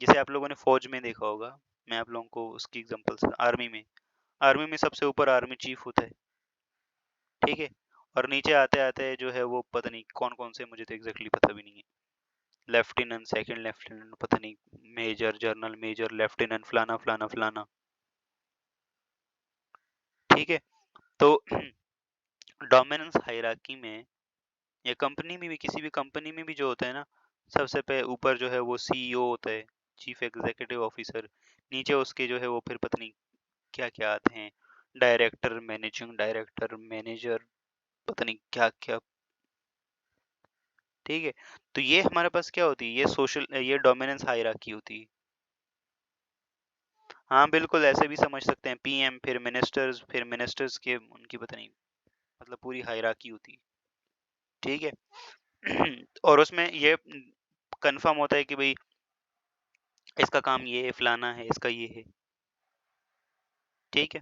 जिसे आप लोगों ने फौज में देखा होगा। मैं आप लोगों को उसकी एग्जांपल, आर्मी में सबसे ऊपर आर्मी चीफ होता है, ठीक है। और नीचे आते आते जो है वो पता नहीं कौन कौन से, मुझे तो एग्जैक्टली पता भी नहीं है। लेफ्टिनेंट, सेकंड लेफ्टिनेंट, पता नहीं, मेजर, जनरल मेजर, लेफ्टिनेंट, फलाना फलाना फलाना, ठीक है। तो डोमिनेंस हायरार्की में, या कंपनी में भी, किसी भी कंपनी में भी जो होता है ना, सबसे पे ऊपर जो है वो सीईओ होता है, चीफ एग्जीक्यूटिव ऑफिसर। नीचे उसके जो है वो फिर पता नहीं क्या क्या आते हैं, डायरेक्टर, मैनेजिंग डायरेक्टर, मैनेजर, पता नहीं क्या क्या, ठीक है। तो ये हमारे पास क्या होती है, ये सोशल, ये डोमिनेंस हायरार्की होती है। हाँ बिल्कुल, ऐसे भी समझ सकते हैं, पीएम, फिर मिनिस्टर्स के उनकी पता नहीं, मतलब पूरी हायरार्की होती है, ठीक है। और उसमें ये कंफर्म होता है कि भाई इसका काम ये है, फलाना है, इसका ये है, ठीक है।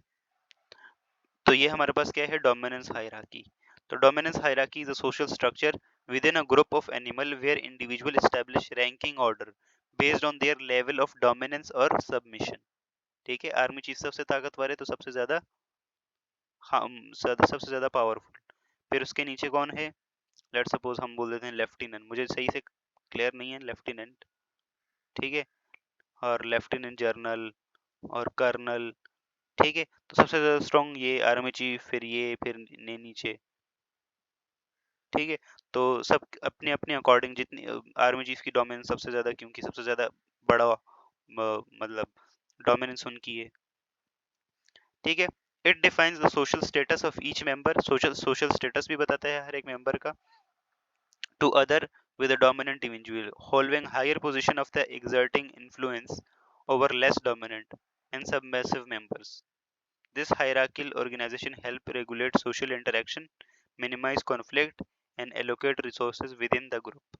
तो ये हमारे पास क्या है, डोमिनेंस हायरार्की। तो dominance hierarchy is a social structure within a group of animal where individual establish ranking order based on their level of dominance और सबमिशन, ठीक है। आर्मी चीफ सबसे ताकतवर है तो सबसे ज्यादा, हम सबसे ज्यादा पावरफुल। फिर उसके नीचे कौन है, लेट सपोज हम बोल देते हैं लेफ्टिनेंट, मुझे सही से क्लियर नहीं है लेफ्टिनेंट, ठीक है। और लेफ्टिनेंट जनरल और कर्नल, ठीक है। तो सबसे ज्यादा स्ट्रॉन्ग ये आर्मी चीफ, फिर ये, फिर नीचे, ठीक है। तो सब अपने अपने अकॉर्डिंग, जितनी आर्मी चीफ की डोमिनेंस सबसे ज्यादा, क्योंकि सबसे ज्यादा बड़ा मतलब डोमिनेंस उनकी है, ठीक है। It defines the social status of each member, social status भी बताता है हर एक मेंबर का, to other with a dominant individual holding higher position of the exerting influence over less dominant and submissive members. This hierarchical organization help regulate social interaction, minimize conflict and allocate resources within the group,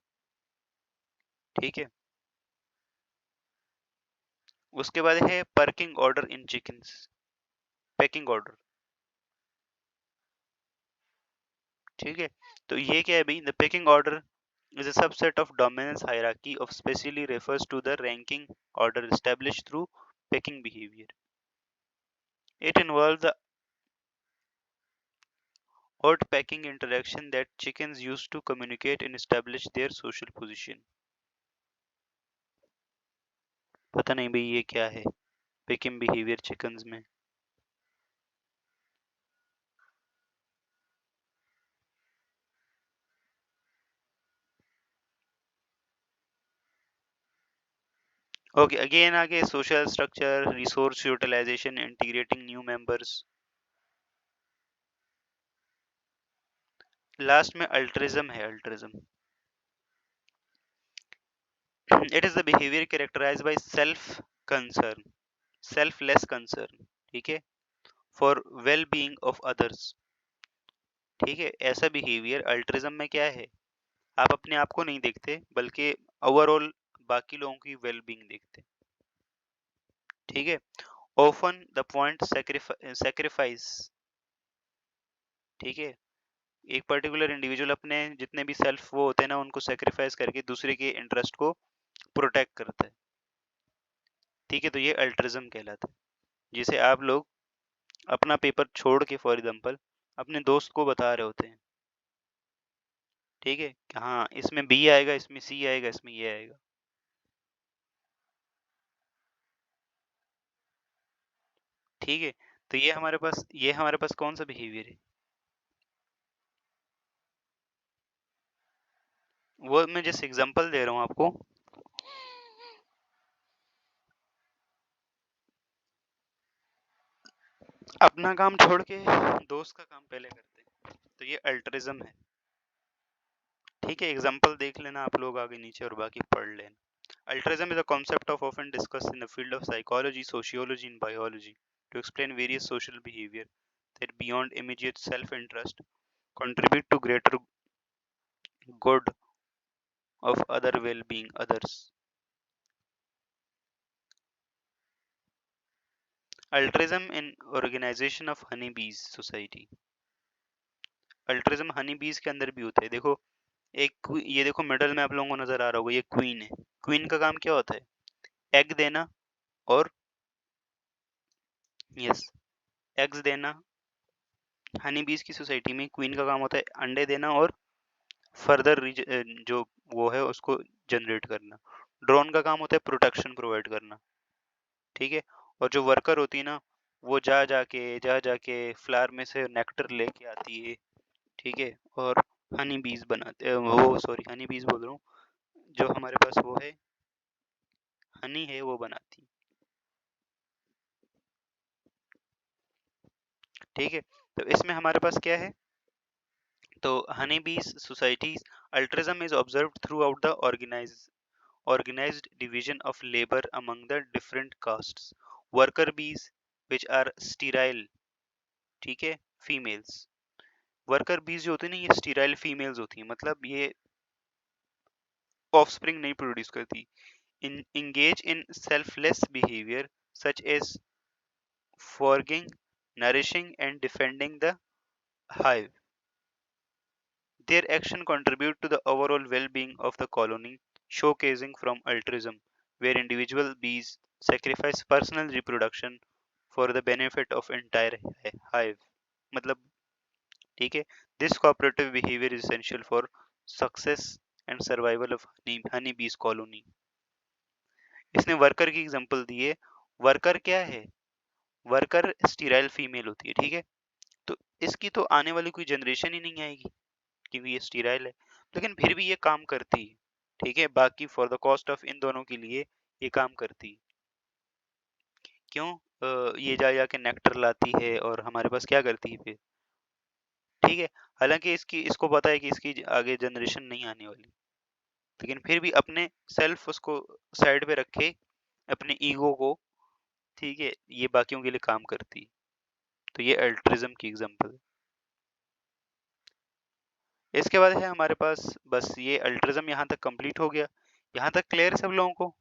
ठीक है। उसके बाद है pecking order in chickens, pecking order, ठीक है। तो ये क्या है भाई, the pecking order is a subset of dominance hierarchy of specially refers to the ranking order established through pecking behavior. It involves the odd pecking interaction that chickens use to communicate and establish their social position. पता नहीं भाई ये क्या है, pecking behavior chickens में। Okay, again आगे social structure, resource utilisation, integrating new members. Last में altruism है, altruism. It is the behaviour characterised by self concern, selfless concern, ठीक है, for well being of others, ठीक है। ऐसा बिहेवियर अल्ट्रिज्म में क्या है, आप अपने आप को नहीं देखते बल्कि ओवरऑल बाकी लोगों की वेल बीइंग देखते, ठीक है। ऑफन द पॉइंट सेक्रीफाइस, ठीक है। एक पर्टिकुलर इंडिविजुअल अपने जितने भी सेल्फ वो होते हैं ना, उनको सेक्रीफाइस करके दूसरे के इंटरेस्ट को प्रोटेक्ट करता है। ठीक है, तो ये अल्ट्रिज्म कहलाता है। जिसे आप लोग अपना पेपर छोड़ के फॉर एग्जाम्पल अपने दोस्त को बता रहे होते हैं, ठीक है, कि हाँ इसमें बी आएगा, इसमें सी आएगा, इसमें ये आएगा। ठीक है, तो ये हमारे पास कौन सा बिहेवियर है? वो मैं जस्ट एग्जांपल दे रहा हूँ आपको। अपना काम छोड़ के दोस्त का काम पहले करते हैं, तो ये अल्ट्रिज्म है। ठीक है, एग्जांपल देख लेना आप लोग आगे नीचे और बाकी पढ़ लेना। Altruism is a concept of often discussed in the field of psychology, sociology, and biology to explain various social behavior that beyond immediate self-interest contribute to greater good of other well-being others. Altruism in organization of honeybees society. Altruism honey bees के अंदर भी होता है। देखो, ये देखो middle में आप लोगों को नजर आ रहा होगा, ये क्वीन है। क्वीन का काम क्या होता है? एग देना और यस, एग्स देना। हनी बीज की सोसाइटी में क्वीन का काम होता है अंडे देना और फर्दर जो वो है उसको जनरेट करना। ड्रोन का काम होता है प्रोटेक्शन प्रोवाइड करना। ठीक है, और जो वर्कर होती है ना, वो जा जाके फ्लावर में से नेक्टर लेके आती है। ठीक है, और हनी बीज बनाते वो सॉरी हनी बीज बोल रहा हूँ, जो हमारे पास वो है हनी है वो बनाती है। ठीक है, तो इसमें हमारे पास क्या है? तो honey bees societies altruism is observed throughout the organized division of labor among the different castes. Worker bees which are sterile, ठीक है, फीमेल्स। वर्कर बीज जो होती है ना, ये स्टीराइल फीमेल्स होती हैं, मतलब ये ऑफस्प्रिंग नहीं प्रोड्यूस करती। in engage in selfless behavior such as foraging, nourishing and defending the hive. Their action contribute to the overall well-being of the colony, showcasing from altruism, where individual bees sacrifice personal reproduction for the benefit of entire hive. मतलब ठीक है, this cooperative behavior is essential for success and survival of honey bees colony. इसने worker की example दी है। Worker क्या है? Worker sterile female होती है, ठीक है, तो इसकी तो आने वाली कोई जनरेशन ही नहीं आएगी क्योंकि ये स्टीराइल है, लेकिन फिर भी ये काम करती है। ठीक है, बाकी फॉर द कॉस्ट ऑफ इन दोनों के लिए ये काम करती है। क्यों? ये जा जाके नेक्टर लाती है और हमारे पास क्या करती है फिर। ठीक है, हालांकि इसको पता है कि इसकी आगे जनरेशन नहीं आने वाली, लेकिन फिर भी अपने सेल्फ उसको साइड पे रखे, अपने ईगो को, ठीक है, ये बाकियों के लिए काम करती है। तो ये अल्ट्रिज्म की एग्जांपल है। इसके बाद है हमारे पास, बस ये अल्ट्रिज्म यहाँ तक कंप्लीट हो गया। यहाँ तक क्लियर है सब लोगों को?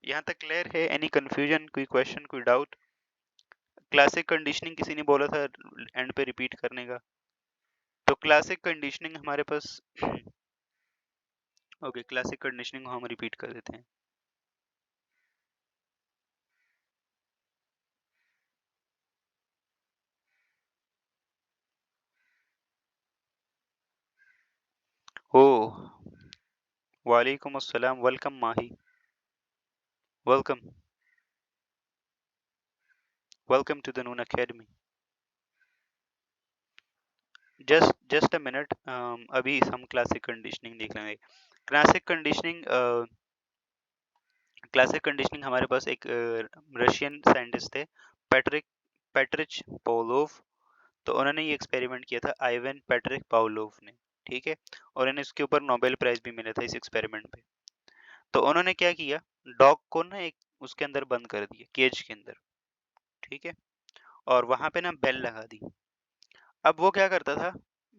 यहाँ तक क्लियर है? एनी कंफ्यूजन, कोई क्वेश्चन, कोई डाउट? क्लासिक कंडीशनिंग किसी ने बोला था एंड पे रिपीट करने का, तो क्लासिक कंडीशनिंग हमारे पास ओके, क्लासिक कंडीशनिंग हम रिपीट कर देते हैं। ओ, वालेकुम अस्सलाम, welcome Mahi, welcome, welcome to the Noon Academy. Just a minute, अभी हम क्लासिक कंडीशनिंग देख लेंगे। क्लासिक कंडीशनिंग हमारे पास एक रशियन साइंटिस्ट थे, पैट्रिक पैट्रिच पाउलोव। तो उन्होंने ये एक्सपेरिमेंट किया था, आइवन पैट्रिक पाउलोव ने। ठीक है, और इन्हें इसके ऊपर नोबेल प्राइज भी मिला था इस एक्सपेरिमेंट पे। तो उन्होंने क्या किया, डॉग को ना एक उसके अंदर बंद कर दिया, केज के अंदर। ठीक है, और वहां पे ना बेल लगा दी। अब वो क्या करता था,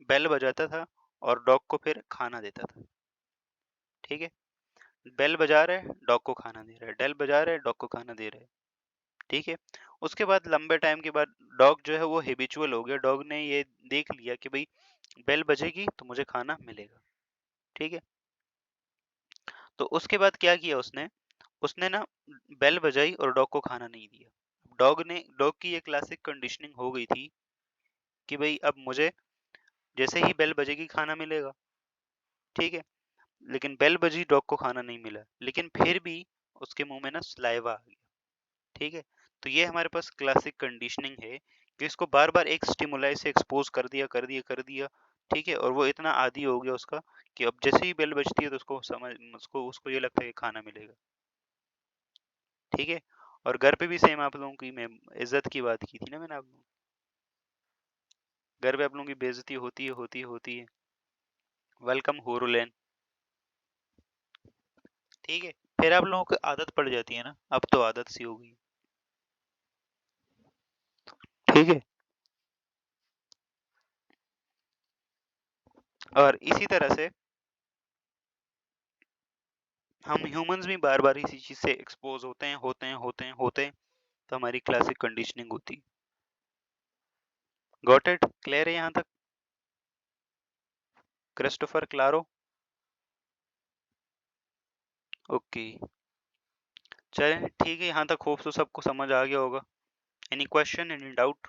बेल बजाता था और डॉग को फिर खाना देता था। ठीक है, बेल बजा रहा है, डॉग को खाना दे रहा है, बेल बजा रहा है, डॉग को खाना दे रहा है। ठीक है। उसके बाद लंबे टाइम के बाद डॉग जो है वो हैबिचुअल हो गया, डॉग ने ये देख लिया कि भाई बेल बजेगी तो मुझे खाना मिलेगा, ठीक है। तो उसके बाद क्या किया उसने, उसने ना बेल बजाई और डॉग को खाना नहीं दिया। डॉग की ये क्लासिक कंडीशनिंग हो गई थी कि भाई अब मुझे जैसे ही बेल बजेगी खाना मिलेगा, ठीक है। लेकिन बेल बजी, डॉग को खाना नहीं मिला, लेकिन फिर भी उसके मुंह में ना सलाइवा आ गया, ठीक है। तो ये हमारे पास क्लासिक कंडीशनिंग है कि इसको बार बार एक स्टिमुलाई से एक्सपोज कर दिया, ठीक है। और वो इतना आदी हो गया उसका कि अब जैसे ही बेल बजती है तो उसको उसको ये लगता है कि खाना मिलेगा, ठीक है। और घर पे भी सेम, आप लोगों की मैं इज्जत की बात की थी ना मैंने, आप लोगों घर पे आप लोगों की बेइज्जती होती है। वेलकम होरुलैन, ठीक है। फिर आप लोगों को आदत पड़ जाती है ना, अब तो आदत सी हो गई, ठीक है। और इसी तरह से हम ह्यूमंस भी बार बार इसी चीज से एक्सपोज होते हैं, तो हमारी क्लासिक कंडीशनिंग होती। गॉट इट, क्लियर है यहाँ तक? Christopher Claro, okay. चलें ठीक है, यहाँ तक होप तो सबको समझ आ गया होगा। Any question, any doubt?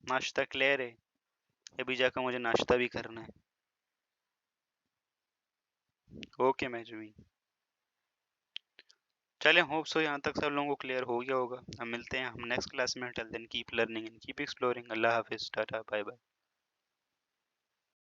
नाश्ता क्लियर है? अभी जाकर मुझे नाश्ता भी करना है। ओके मैजून, चलें होप सो यहाँ तक सब लोगों को क्लियर हो गया होगा। हम मिलते हैं हम नेक्स्ट क्लास में। Till then keep learning and keep exploring. अल्लाह हाफिज, टाटा, बाय बाय।